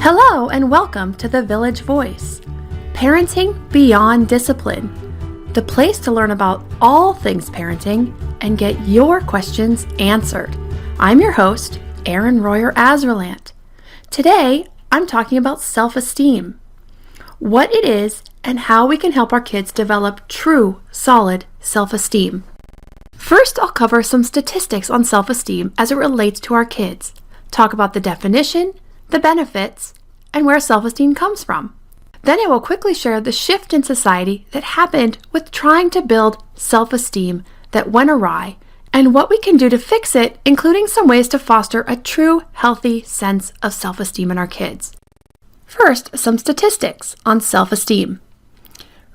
Hello and welcome to The Village Voice, Parenting Beyond Discipline, the place to learn about all things parenting and get your questions answered. I'm your host, Erin Azerlant. Today, I'm talking about self-esteem, what it is and how we can help our kids develop true, solid self-esteem. First, I'll cover some statistics on self-esteem as it relates to our kids, talk about the definition, the benefits, and where self-esteem comes from. Then I will quickly share the shift in society that happened with trying to build self-esteem that went awry and what we can do to fix it, including some ways to foster a true, healthy sense of self-esteem in our kids. First, some statistics on self-esteem.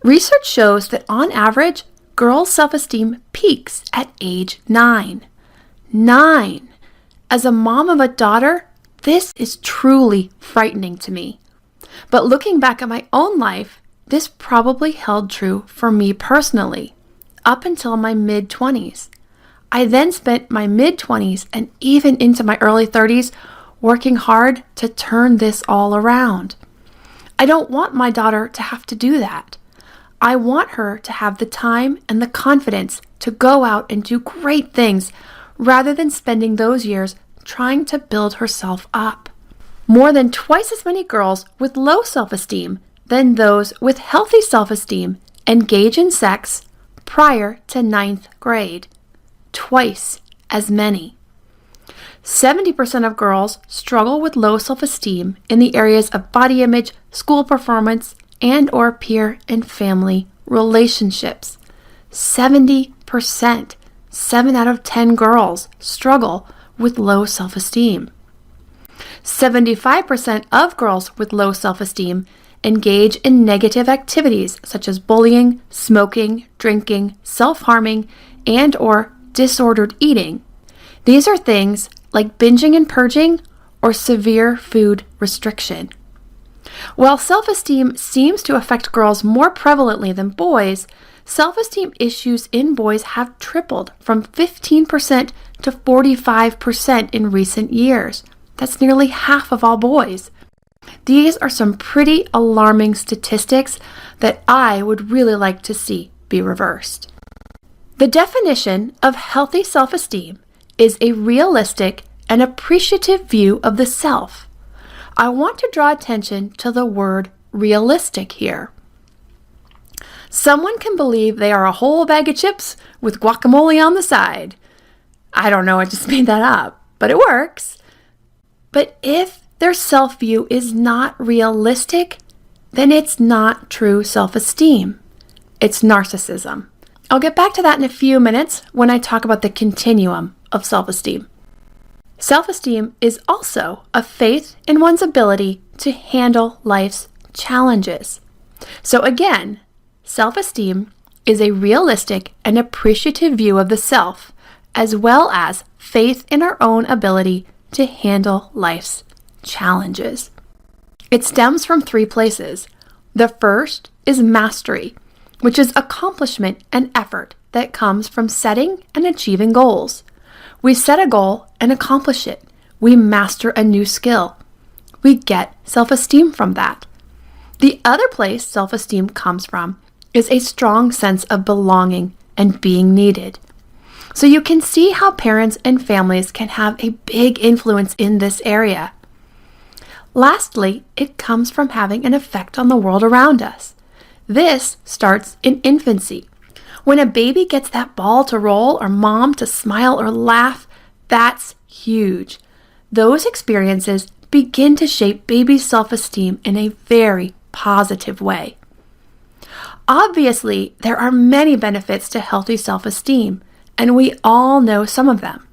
Research shows that on average, girls' self-esteem peaks at age 9. 9. As a mom of a daughter, this is truly frightening to me. But looking back at my own life, this probably held true for me personally, up until my mid-20s. I then spent my mid-20s and even into my early 30s working hard to turn this all around. I don't want my daughter to have to do that. I want her to have the time and the confidence to go out and do great things rather than spending those years trying to build herself up. More than twice as many girls with low self-esteem than those with healthy self-esteem engage in sex prior to 9th grade. Twice as many. 70% of girls struggle with low self-esteem in the areas of body image, school performance, and/or peer and family relationships. 70%. 7 out of 10 girls struggle with low self-esteem. 75% of girls with low self-esteem engage in negative activities such as bullying, smoking, drinking, self-harming, and/or disordered eating. These are things like binging and purging or severe food restriction. While self-esteem seems to affect girls more prevalently than boys, self-esteem issues in boys have tripled from 15% to 45% in recent years. That's nearly half of all boys. These are some pretty alarming statistics that I would really like to see be reversed. The definition of healthy self-esteem is a realistic and appreciative view of the self. I want to draw attention to the word realistic here. Someone can believe they are a whole bag of chips with guacamole on the side. I don't know, I just made that up, but it works. But if their self-view is not realistic, then it's not true self-esteem. It's narcissism. I'll get back to that in a few minutes when I talk about the continuum of self-esteem. Self-esteem is also a faith in one's ability to handle life's challenges. So again, self-esteem is a realistic and appreciative view of the self, as well as faith in our own ability to handle life's challenges. It stems from 3 places. The first is mastery, which is accomplishment and effort that comes from setting and achieving goals. We set a goal and accomplish it. We master a new skill. We get self-esteem from that. The other place self-esteem comes from is a strong sense of belonging and being needed. So you can see how parents and families can have a big influence in this area. Lastly, it comes from having an effect on the world around us. This starts in infancy. When a baby gets that ball to roll or mom to smile or laugh, that's huge. Those experiences begin to shape baby's self-esteem in a very positive way. Obviously, there are many benefits to healthy self-esteem, and we all know some of them.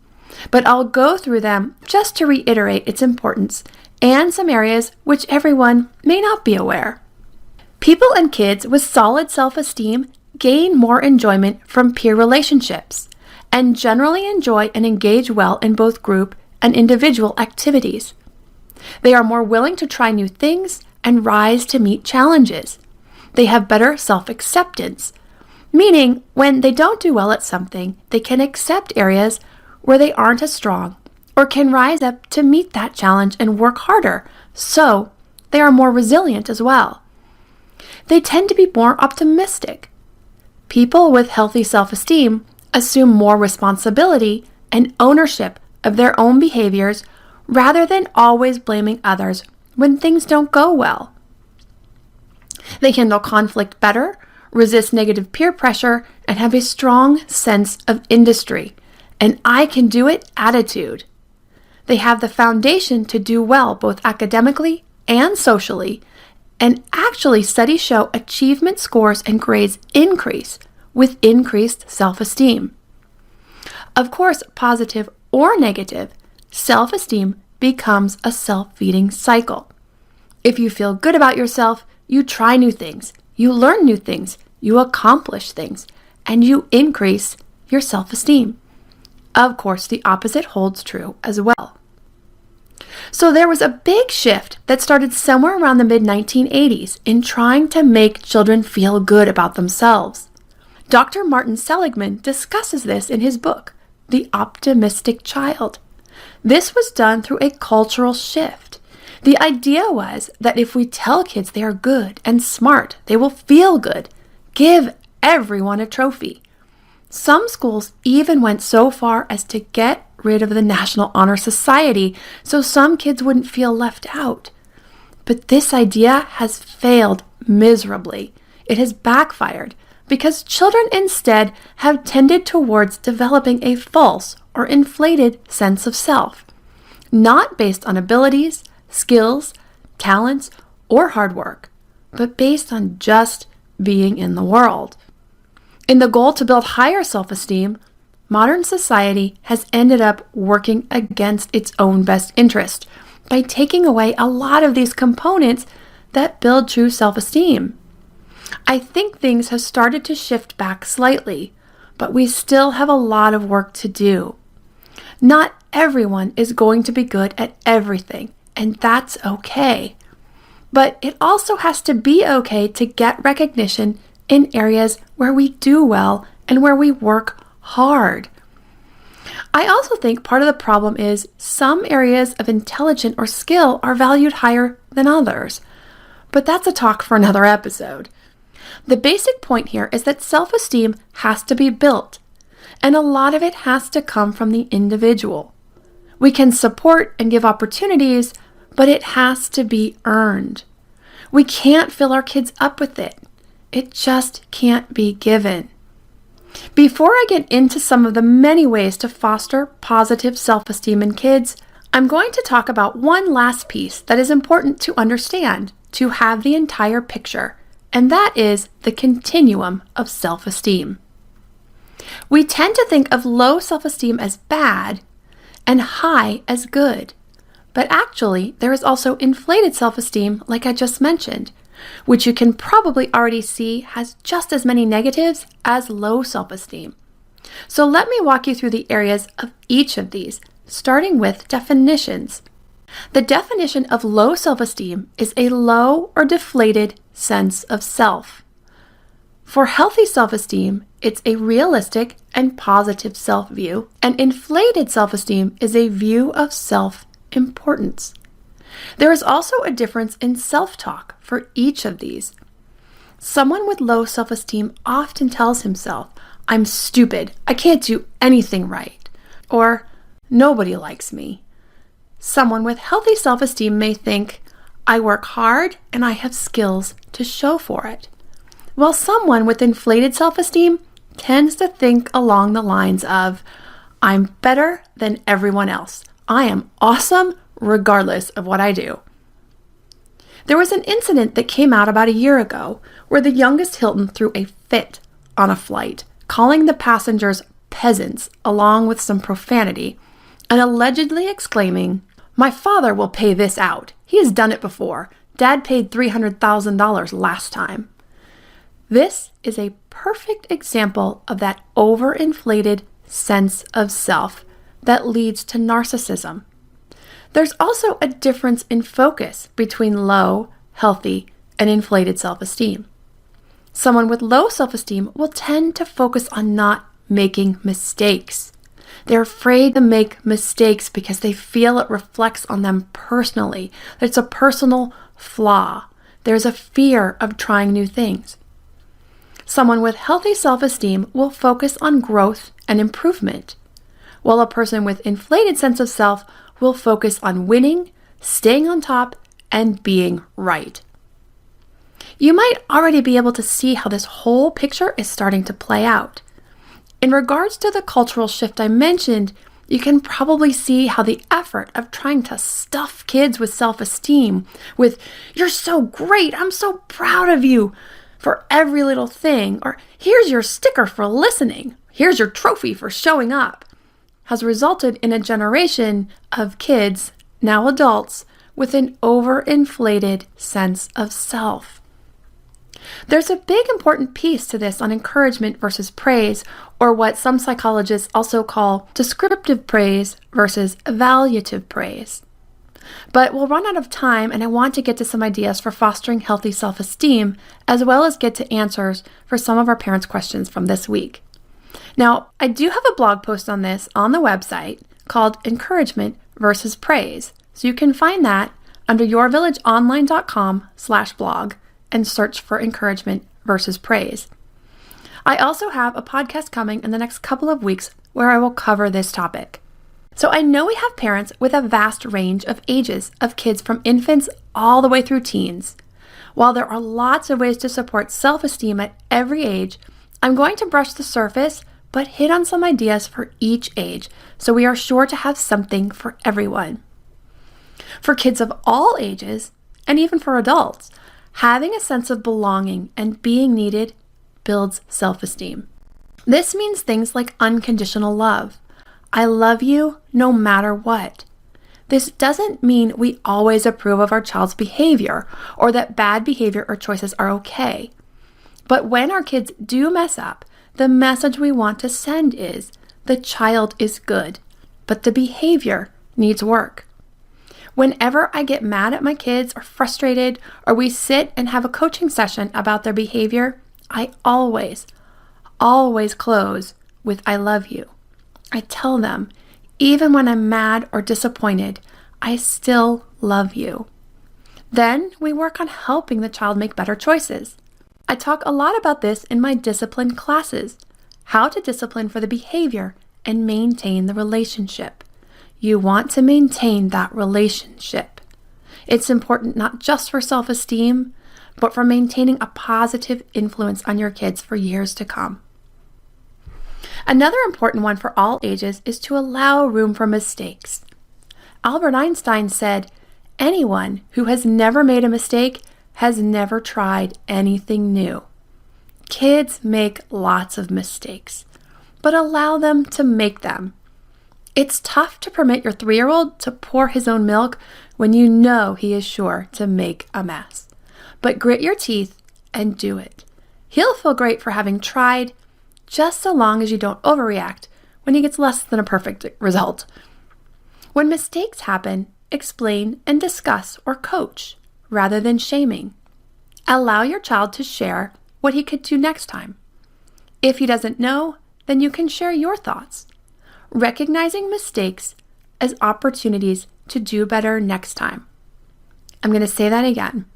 But I'll go through them just to reiterate its importance and some areas which everyone may not be aware. People and kids with solid self-esteem gain more enjoyment from peer relationships and generally enjoy and engage well in both group and individual activities. They are more willing to try new things and rise to meet challenges. They have better self-acceptance, meaning when they don't do well at something, they can accept areas where they aren't as strong or can rise up to meet that challenge and work harder. So they are more resilient as well. They tend to be more optimistic. People with healthy self-esteem assume more responsibility and ownership of their own behaviors rather than always blaming others when things don't go well. They handle conflict better, resist negative peer pressure, and have a strong sense of industry, an I can do it attitude. They have the foundation to do well both academically and socially, and actually studies show achievement scores and grades increase with increased self-esteem. Of course, positive or negative, self-esteem becomes a self-feeding cycle. If you feel good about yourself, you try new things, you learn new things, you accomplish things, and you increase your self-esteem. Of course, the opposite holds true as well. So there was a big shift that started somewhere around the mid-1980s in trying to make children feel good about themselves. Dr. Martin Seligman discusses this in his book, The Optimistic Child. This was done through a cultural shift. The idea was that if we tell kids they are good and smart, they will feel good. Give everyone a trophy. Some schools even went so far as to get rid of the National Honor Society so some kids wouldn't feel left out. But this idea has failed miserably. It has backfired because children instead have tended towards developing a false or inflated sense of self, not based on abilities, skills, talents, or hard work, but based on just being in the world. In the goal to build higher self-esteem, modern society has ended up working against its own best interest by taking away a lot of these components that build true self-esteem. I think things have started to shift back slightly, but we still have a lot of work to do. Not everyone is going to be good at everything, and that's okay. But it also has to be okay to get recognition in areas where we do well and where we work hard. I also think part of the problem is some areas of intelligence or skill are valued higher than others. But that's a talk for another episode. The basic point here is that self-esteem has to be built, and a lot of it has to come from the individual. We can support and give opportunities, but it has to be earned. We can't fill our kids up with it. It just can't be given. Before I get into some of the many ways to foster positive self-esteem in kids, I'm going to talk about one last piece that is important to understand to have the entire picture, and that is the continuum of self-esteem. We tend to think of low self-esteem as bad and high as good, but actually there is also inflated self-esteem like I just mentioned, which you can probably already see has just as many negatives as low self-esteem. So let me walk you through the areas of each of these, starting with definitions. The definition of low self-esteem is a low or deflated sense of self. For healthy self-esteem, it's a realistic and positive self-view, and inflated self-esteem is a view of self-importance. There is also a difference in self-talk for each of these. Someone with low self-esteem often tells himself, "I'm stupid, I can't do anything right," or "nobody likes me." Someone with healthy self-esteem may think, "I work hard and I have skills to show for it," while someone with inflated self-esteem tends to think along the lines of, "I'm better than everyone else. I am awesome regardless of what I do." There was an incident that came out about a year ago where the youngest Hilton threw a fit on a flight, calling the passengers peasants along with some profanity, and allegedly exclaiming, "My father will pay this out. He has done it before. Dad paid $300,000 last time." This is a perfect example of that overinflated sense of self that leads to narcissism. There's also a difference in focus between low, healthy, and inflated self-esteem. Someone with low self-esteem will tend to focus on not making mistakes. They're afraid to make mistakes because they feel it reflects on them personally. It's a personal flaw. There's a fear of trying new things. Someone with healthy self-esteem will focus on growth and improvement, while a person with inflated sense of self will focus on winning, staying on top, and being right. You might already be able to see how this whole picture is starting to play out. In regards to the cultural shift I mentioned, you can probably see how the effort of trying to stuff kids with self-esteem with, "You're so great, I'm so proud of you," for every little thing, or "Here's your sticker for listening, here's your trophy for showing up," has resulted in a generation of kids, now adults, with an overinflated sense of self. There's a big important piece to this on encouragement versus praise, or what some psychologists also call descriptive praise versus evaluative praise. But we'll run out of time, and I want to get to some ideas for fostering healthy self-esteem, as well as get to answers for some of our parents' questions from this week. Now, I do have a blog post on this on the website called Encouragement versus Praise, so you can find that under yourvillageonline.com/blog and search for encouragement versus praise. I also have a podcast coming in the next couple of weeks where I will cover this topic. So I know we have parents with a vast range of ages of kids from infants all the way through teens. While there are lots of ways to support self-esteem at every age, I'm going to brush the surface but hit on some ideas for each age so we are sure to have something for everyone. For kids of all ages, and even for adults, having a sense of belonging and being needed builds self-esteem. This means things like unconditional love. I love you no matter what. This doesn't mean we always approve of our child's behavior or that bad behavior or choices are okay. But when our kids do mess up, the message we want to send is, the child is good, but the behavior needs work. Whenever I get mad at my kids or frustrated, or we sit and have a coaching session about their behavior, I always close with "I love you." I tell them, even when I'm mad or disappointed, I still love you. Then we work on helping the child make better choices. I talk a lot about this in my discipline classes, how to discipline for the behavior and maintain the relationship. You want to maintain that relationship. It's important not just for self-esteem, but for maintaining a positive influence on your kids for years to come. Another important one for all ages is to allow room for mistakes. Albert Einstein said, "Anyone who has never made a mistake has never tried anything new." Kids make lots of mistakes, but allow them to make them. It's tough to permit your 3-year-old to pour his own milk when you know he is sure to make a mess. But grit your teeth and do it. He'll feel great for having tried, just so long as you don't overreact when he gets less than a perfect result. When mistakes happen, explain and discuss or coach rather than shaming. Allow your child to share what he could do next time. If he doesn't know, then you can share your thoughts. Recognizing mistakes as opportunities to do better next time. I'm going to say that again.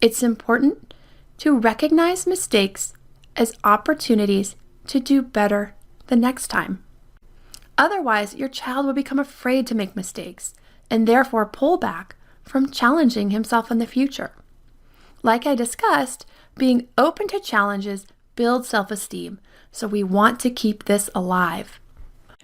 It's important to recognize mistakes as opportunities to do better the next time. Otherwise, your child will become afraid to make mistakes and therefore pull back from challenging himself in the future. Like I discussed, being open to challenges builds self-esteem, so we want to keep this alive.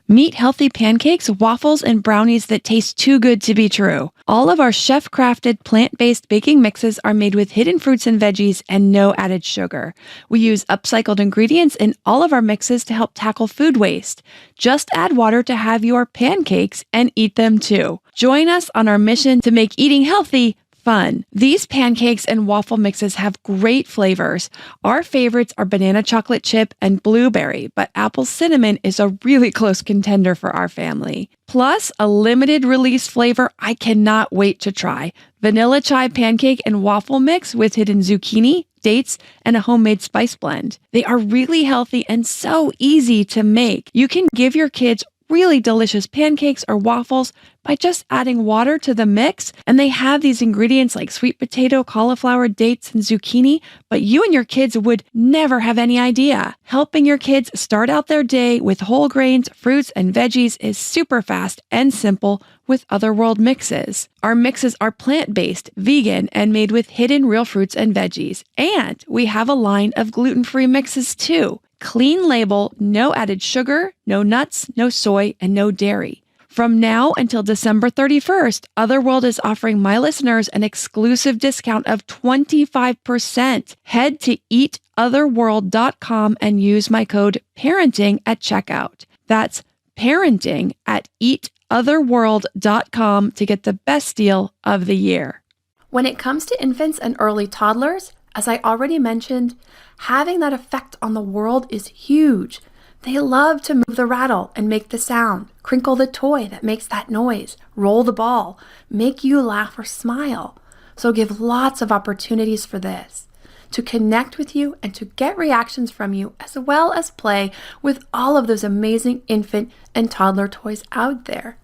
Meet healthy pancakes, waffles, and brownies that taste too good to be true. All of our chef-crafted plant-based baking mixes are made with hidden fruits and veggies and no added sugar. We use upcycled ingredients in all of our mixes to help tackle food waste. Just add water to have your pancakes and eat them too. Join us on our mission to make eating healthy fun. These pancakes and waffle mixes have great flavors. Our favorites are banana chocolate chip and blueberry, but apple cinnamon is a really close contender for our family. Plus, a limited release flavor I cannot wait to try. Vanilla chai pancake and waffle mix with hidden zucchini, dates, and a homemade spice blend. They are really healthy and so easy to make. You can give your kids really delicious pancakes or waffles by just adding water to the mix. And they have these ingredients like sweet potato, cauliflower, dates, and zucchini, but you and your kids would never have any idea. Helping your kids start out their day with whole grains, fruits, and veggies is super fast and simple with Otherworld mixes. Our mixes are plant-based, vegan, and made with hidden real fruits and veggies. And we have a line of gluten-free mixes too. Clean label, no added sugar, no nuts, no soy, and no dairy. From now until December 31st, Otherworld is offering my listeners an exclusive discount of 25%. Head to eatotherworld.com and use my code PARENTING at checkout. That's parenting at eatotherworld.com to get the best deal of the year. When it comes to infants and early toddlers, as I already mentioned, having that effect on the world is huge. They love to move the rattle and make the sound, crinkle the toy that makes that noise, roll the ball, make you laugh or smile. So give lots of opportunities for this, to connect with you and to get reactions from you, as well as play with all of those amazing infant and toddler toys out there.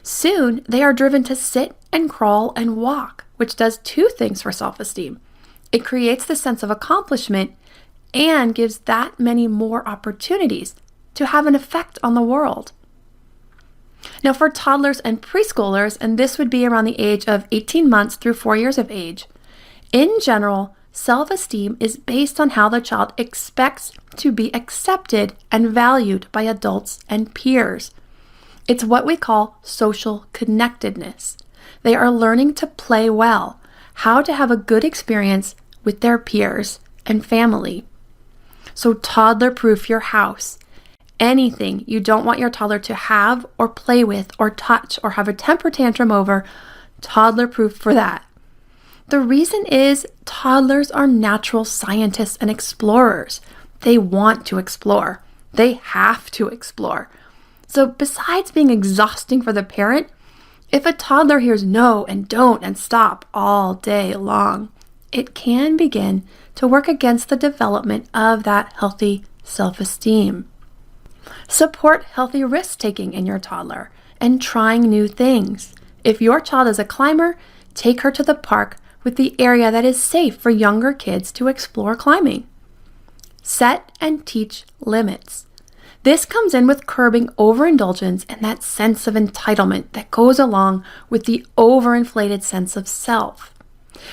Soon, they are driven to sit and crawl and walk, which does two things for self-esteem. It creates the sense of accomplishment and gives that many more opportunities to have an effect on the world. Now, for toddlers and preschoolers, and this would be around the age of 18 months through 4 years of age, in general, self-esteem is based on how the child expects to be accepted and valued by adults and peers. It's what we call social connectedness. They are learning to play well, how to have a good experience with their peers and family. So toddler-proof your house. Anything you don't want your toddler to have or play with or touch or have a temper tantrum over, toddler-proof for that. The reason is toddlers are natural scientists and explorers. They want to explore. They have to explore. So besides being exhausting for the parent, if a toddler hears no and don't and stop all day long, it can begin to work against the development of that healthy self-esteem. Support healthy risk-taking in your toddler and trying new things. If your child is a climber, take her to the park with the area that is safe for younger kids to explore climbing. Set and teach limits. This comes in with curbing overindulgence and that sense of entitlement that goes along with the overinflated sense of self.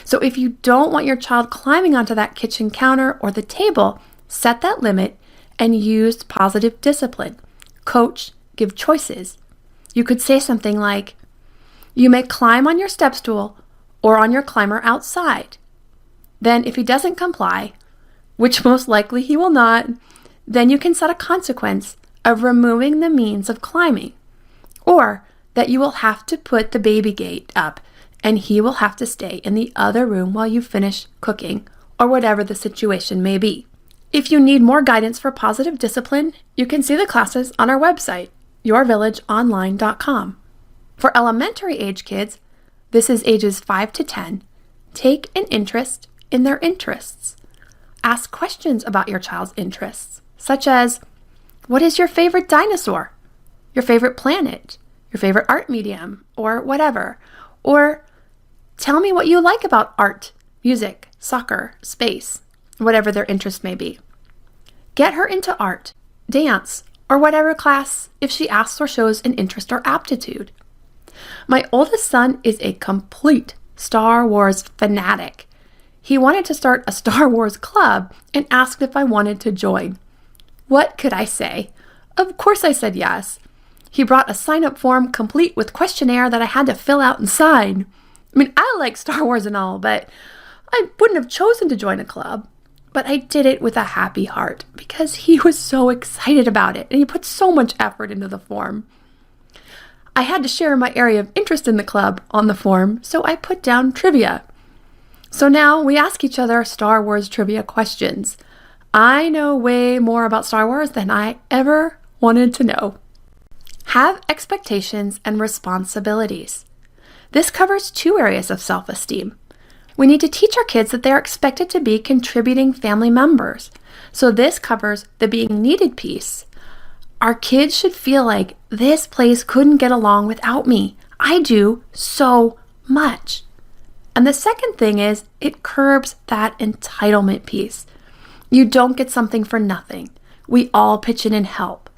So if you don't want your child climbing onto that kitchen counter or the table, set that limit and use positive discipline. Coach, give choices. You could say something like, you may climb on your step stool or on your climber outside. Then if he doesn't comply, which most likely he will not, then you can set a consequence of removing the means of climbing, or that you will have to put the baby gate up and he will have to stay in the other room while you finish cooking, or whatever the situation may be. If you need more guidance for positive discipline, you can see the classes on our website, yourvillageonline.com. For elementary age kids, this is ages 5 to 10, take an interest in their interests. Ask questions about your child's interests, such as, what is your favorite dinosaur? Your favorite planet? Your favorite art medium? Or whatever. Or tell me what you like about art, music, soccer, space, whatever their interest may be. Get her into art, dance, or whatever class if she asks or shows an interest or aptitude. My oldest son is a complete Star Wars fanatic. He wanted to start a Star Wars club and asked if I wanted to join. What could I say? Of course I said yes. He brought a sign-up form complete with questionnaire that I had to fill out and sign. I mean, I like Star Wars and all, but I wouldn't have chosen to join a club. But I did it with a happy heart because he was so excited about it and he put so much effort into the form. I had to share my area of interest in the club on the form, so I put down trivia. So now we ask each other Star Wars trivia questions. I know way more about Star Wars than I ever wanted to know. Have expectations and responsibilities. This covers two areas of self-esteem. We need to teach our kids that they are expected to be contributing family members. So this covers the being needed piece. Our kids should feel like this place couldn't get along without me. I do so much. And the second thing is it curbs that entitlement piece. You don't get something for nothing. We all pitch in and help.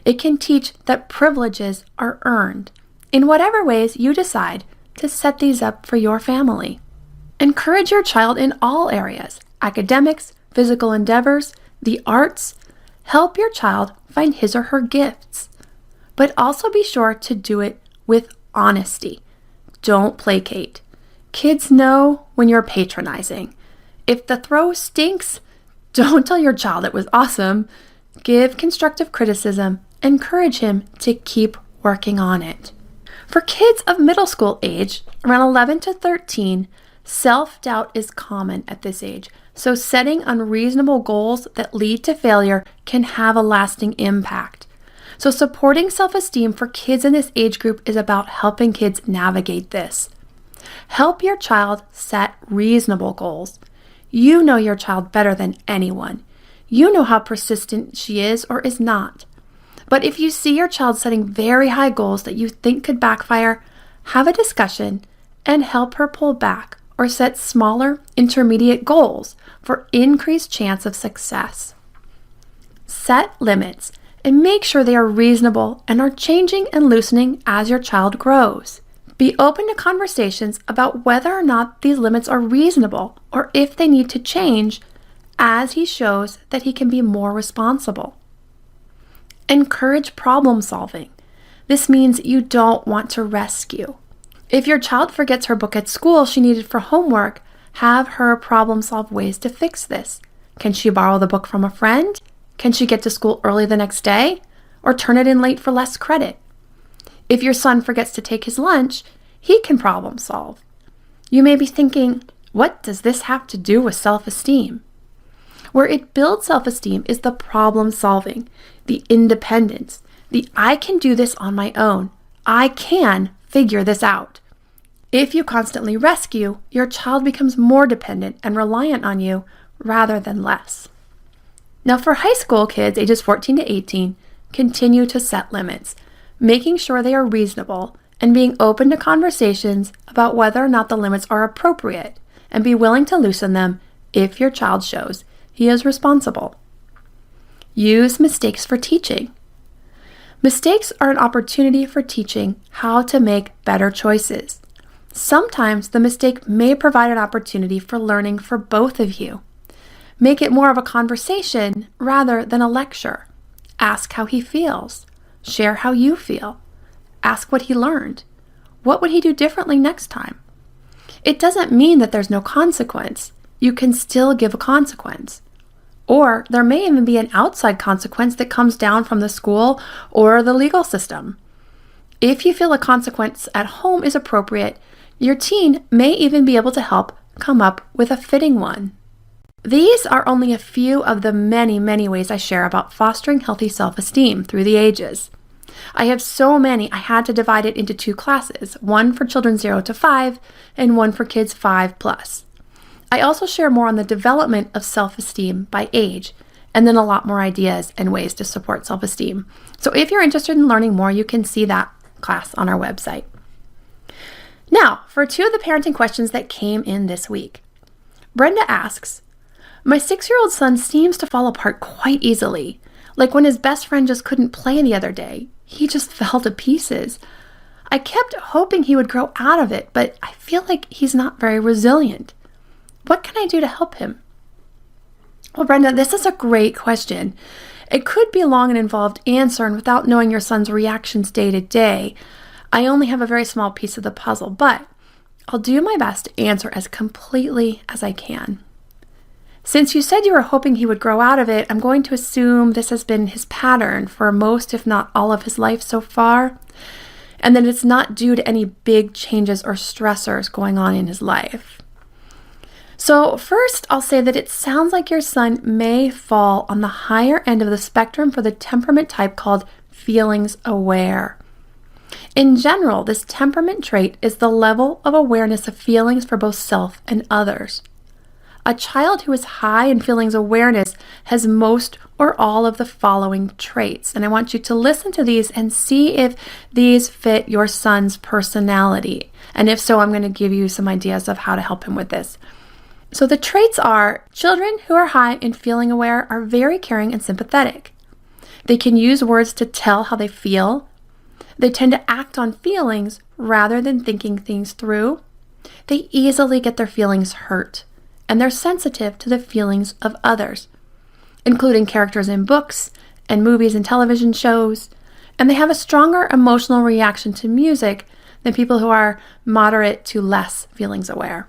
It can teach that privileges are earned in whatever ways you decide to set these up for your family. Encourage your child in all areas: academics, physical endeavors, the arts. Help your child find his or her gifts. But also be sure to do it with honesty. Don't placate. Kids know when you're patronizing. If the throw stinks, don't tell your child it was awesome. Give constructive criticism. Encourage him to keep working on it. For kids of middle school age, around 11 to 13, self-doubt is common at this age, so setting unreasonable goals that lead to failure can have a lasting impact. So supporting self-esteem for kids in this age group is about helping kids navigate this. Help your child set reasonable goals. You know your child better than anyone. You know how persistent she is or is not. But if you see your child setting very high goals that you think could backfire, have a discussion and help her pull back or set smaller, intermediate goals for increased chance of success. Set limits and make sure they are reasonable and are changing and loosening as your child grows. Be open to conversations about whether or not these limits are reasonable or if they need to change as he shows that he can be more responsible. Encourage problem solving. This means you don't want to rescue. If your child forgets her book at school she needed for homework, have her problem solve ways to fix this. Can she borrow the book from a friend? Can she get to school early the next day? Or turn it in late for less credit? If your son forgets to take his lunch, he can problem solve. You may be thinking, what does this have to do with self-esteem? Where it builds self-esteem is the problem solving, the independence, the I can do this on my own. I can figure this out. If you constantly rescue, your child becomes more dependent and reliant on you rather than less. Now for high school kids ages 14 to 18, continue to set limits, making sure they are reasonable and being open to conversations about whether or not the limits are appropriate, and be willing to loosen them if your child shows he is responsible. Use mistakes for teaching. Mistakes are an opportunity for teaching how to make better choices. Sometimes the mistake may provide an opportunity for learning for both of you. Make it more of a conversation rather than a lecture. Ask how he feels. Share how you feel. Ask what he learned. What would he do differently next time? It doesn't mean that there's no consequence. You can still give a consequence. Or there may even be an outside consequence that comes down from the school or the legal system. If you feel a consequence at home is appropriate, your teen may even be able to help come up with a fitting one. These are only a few of the many, many ways I share about fostering healthy self-esteem through the ages. I have so many I had to divide it into 2 classes, one for children 0 to 5 and one for kids 5+. I also share more on the development of self-esteem by age, and then a lot more ideas and ways to support self-esteem. So if you're interested in learning more, you can see that class on our website. Now, for 2 of the parenting questions that came in this week. Brenda asks, my 6-year-old son seems to fall apart quite easily. Like when his best friend just couldn't play the other day. He just fell to pieces. I kept hoping he would grow out of it, but I feel like he's not very resilient. What can I do to help him? Well, Brenda, this is a great question. It could be a long and involved answer, and without knowing your son's reactions day to day, I only have a very small piece of the puzzle, but I'll do my best to answer as completely as I can. Since you said you were hoping he would grow out of it, I'm going to assume this has been his pattern for most, if not all, of his life so far, and that it's not due to any big changes or stressors going on in his life. So first, I'll say that it sounds like your son may fall on the higher end of the spectrum for the temperament type called feelings aware. In general, this temperament trait is the level of awareness of feelings for both self and others. A child who is high in feelings awareness has most or all of the following traits. And I want you to listen to these and see if these fit your son's personality. And if so, I'm going to give you some ideas of how to help him with this. So the traits are: children who are high in feeling aware are very caring and sympathetic. They can use words to tell how they feel. They tend to act on feelings rather than thinking things through. They easily get their feelings hurt, and they're sensitive to the feelings of others, including characters in books and movies and television shows. And they have a stronger emotional reaction to music than people who are moderate to less feelings aware.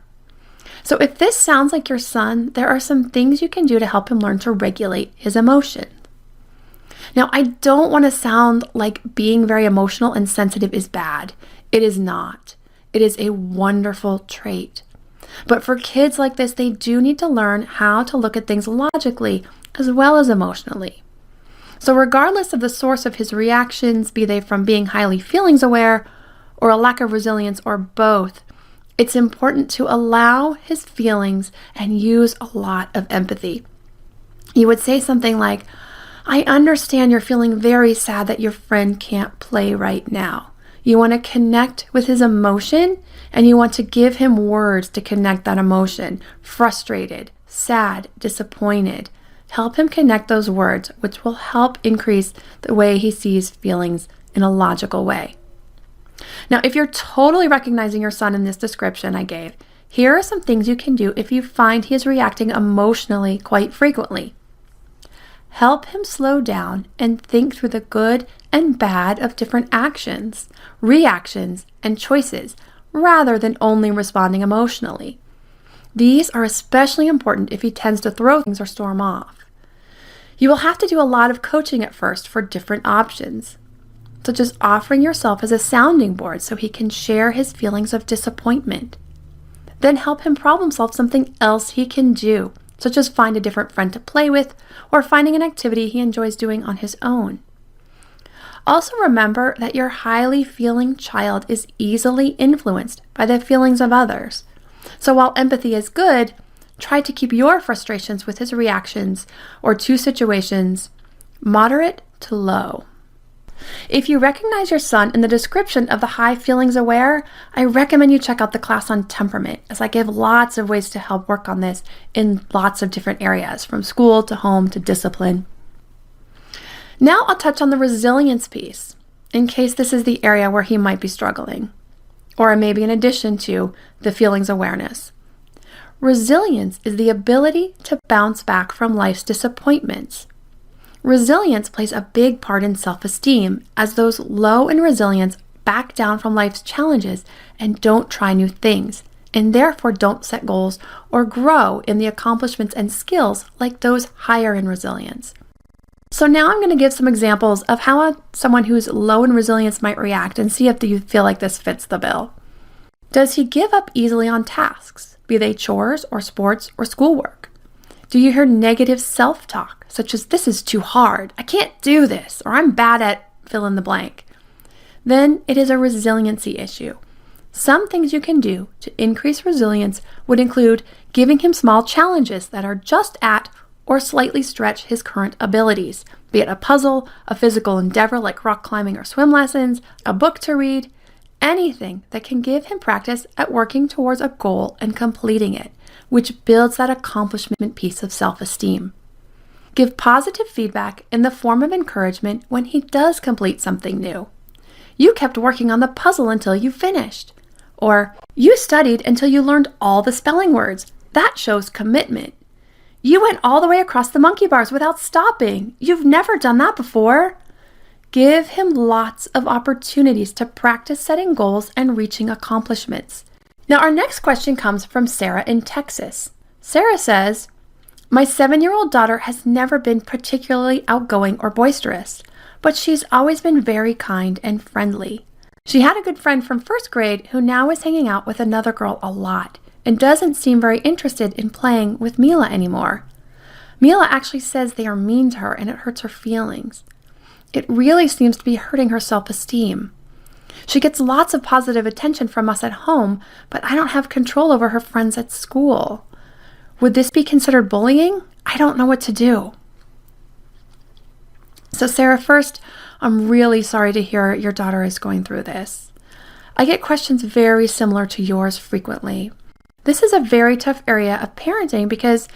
So if this sounds like your son, there are some things you can do to help him learn to regulate his emotions. Now, I don't want to sound like being very emotional and sensitive is bad. It is not. It is a wonderful trait. But for kids like this, they do need to learn how to look at things logically as well as emotionally. So regardless of the source of his reactions, be they from being highly feelings aware or a lack of resilience or both, it's important to allow his feelings and use a lot of empathy. You would say something like, "I understand you're feeling very sad that your friend can't play right now." You want to connect with his emotion, and you want to give him words to connect that emotion. Frustrated, sad, disappointed. Help him connect those words, which will help increase the way he sees feelings in a logical way. Now, if you're totally recognizing your son in this description I gave, here are some things you can do if you find he is reacting emotionally quite frequently. Help him slow down and think through the good and bad of different actions, reactions, and choices, rather than only responding emotionally. These are especially important if he tends to throw things or storm off. You will have to do a lot of coaching at first for different options, such as offering yourself as a sounding board so he can share his feelings of disappointment. Then help him problem solve something else he can do, such as find a different friend to play with or finding an activity he enjoys doing on his own. Also remember that your highly feeling child is easily influenced by the feelings of others. So while empathy is good, try to keep your frustrations with his reactions or to situations moderate to low. If you recognize your son in the description of the high feelings aware, I recommend you check out the class on temperament, as I give lots of ways to help work on this in lots of different areas, from school to home to discipline. Now I'll touch on the resilience piece, in case this is the area where he might be struggling, or maybe in addition to the feelings awareness. Resilience is the ability to bounce back from life's disappointments. Resilience plays a big part in self-esteem, as those low in resilience back down from life's challenges and don't try new things, and therefore don't set goals or grow in the accomplishments and skills like those higher in resilience. So now I'm going to give some examples of how someone who's low in resilience might react and see if you feel like this fits the bill. Does he give up easily on tasks, be they chores or sports or schoolwork? Do you hear negative self-talk, such as "this is too hard, I can't do this," or "I'm bad at fill in the blank"? Then it is a resiliency issue. Some things you can do to increase resilience would include giving him small challenges that are just at or slightly stretch his current abilities, be it a puzzle, a physical endeavor like rock climbing or swim lessons, a book to read, anything that can give him practice at working towards a goal and completing it, which builds that accomplishment piece of self-esteem. Give positive feedback in the form of encouragement when he does complete something new. "You kept working on the puzzle until you finished." Or, "You studied until you learned all the spelling words. That shows commitment." "You went all the way across the monkey bars without stopping. You've never done that before." Give him lots of opportunities to practice setting goals and reaching accomplishments. Now, our next question comes from Sarah in Texas. Sarah says, "My 7-year-old daughter has never been particularly outgoing or boisterous, but she's always been very kind and friendly. She had a good friend from first grade who now is hanging out with another girl a lot and doesn't seem very interested in playing with Mila anymore. Mila actually says they are mean to her and it hurts her feelings. It really seems to be hurting her self-esteem. She gets lots of positive attention from us at home, but I don't have control over her friends at school. Would this be considered bullying? I don't know what to do. So Sarah, first, I'm really sorry to hear your daughter is going through this. I get questions very similar to yours frequently. This is a very tough area of parenting because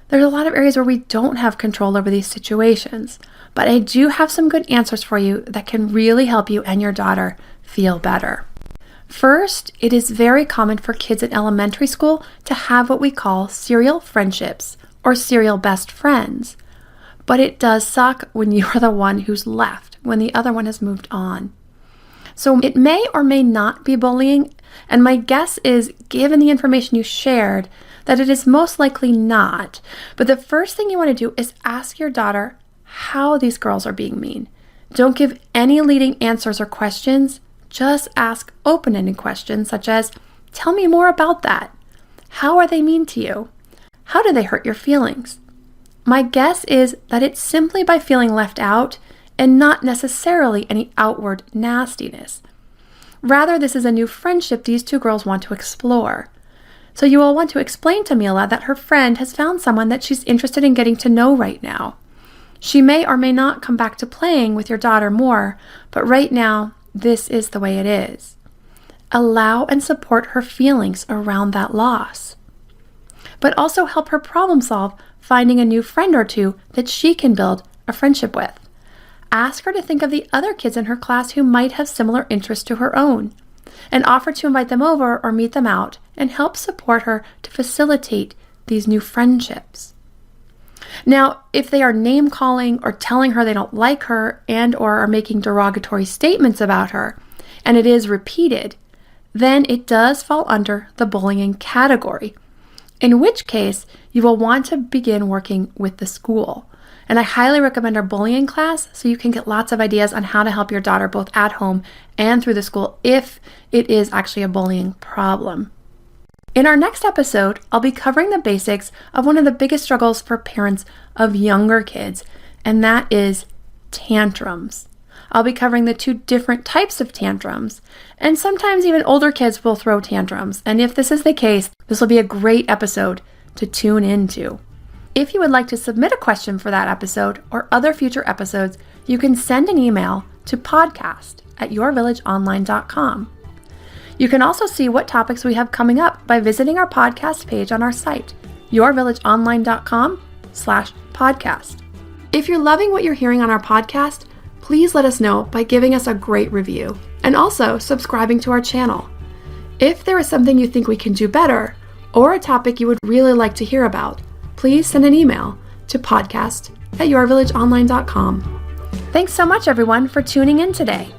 there's a lot of areas where we don't have control over these situations. But I do have some good answers for you that can really help you and your daughter feel better. First, it is very common for kids in elementary school to have what we call serial friendships or serial best friends. But it does suck when you are the one who's left, when the other one has moved on. So it may or may not be bullying, and my guess is, given the information you shared, that it is most likely not. But the first thing you want to do is ask your daughter how these girls are being mean. Don't give any leading answers or questions. Just ask open-ended questions such as, tell me more about that. How are they mean to you? How do they hurt your feelings? My guess is that it's simply by feeling left out and not necessarily any outward nastiness. Rather, this is a new friendship these two girls want to explore. So you will want to explain to Mila that her friend has found someone that she's interested in getting to know right now. She may or may not come back to playing with your daughter more, but right now, this is the way it is. Allow and support her feelings around that loss. But also help her problem solve finding a new friend or two that she can build a friendship with. Ask her to think of the other kids in her class who might have similar interests to her own, and offer to invite them over or meet them out and help support her to facilitate these new friendships. Now, if they are name-calling or telling her they don't like her and or are making derogatory statements about her, and it is repeated, then it does fall under the bullying category, in which case you will want to begin working with the school. And I highly recommend our bullying class so you can get lots of ideas on how to help your daughter both at home and through the school if it is actually a bullying problem. In our next episode, I'll be covering the basics of one of the biggest struggles for parents of younger kids, and that is tantrums. I'll be covering the two different types of tantrums, and sometimes even older kids will throw tantrums, and if this is the case, this will be a great episode to tune into. If you would like to submit a question for that episode or other future episodes, you can send an email to podcast@yourvillageonline.com. You can also see what topics we have coming up by visiting our podcast page on our site, yourvillageonline.com/podcast. If you're loving what you're hearing on our podcast, please let us know by giving us a great review and also subscribing to our channel. If there is something you think we can do better or a topic you would really like to hear about, please send an email to podcast@yourvillageonline.com. Thanks so much, everyone, for tuning in today,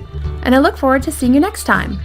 and I look forward to seeing you next time.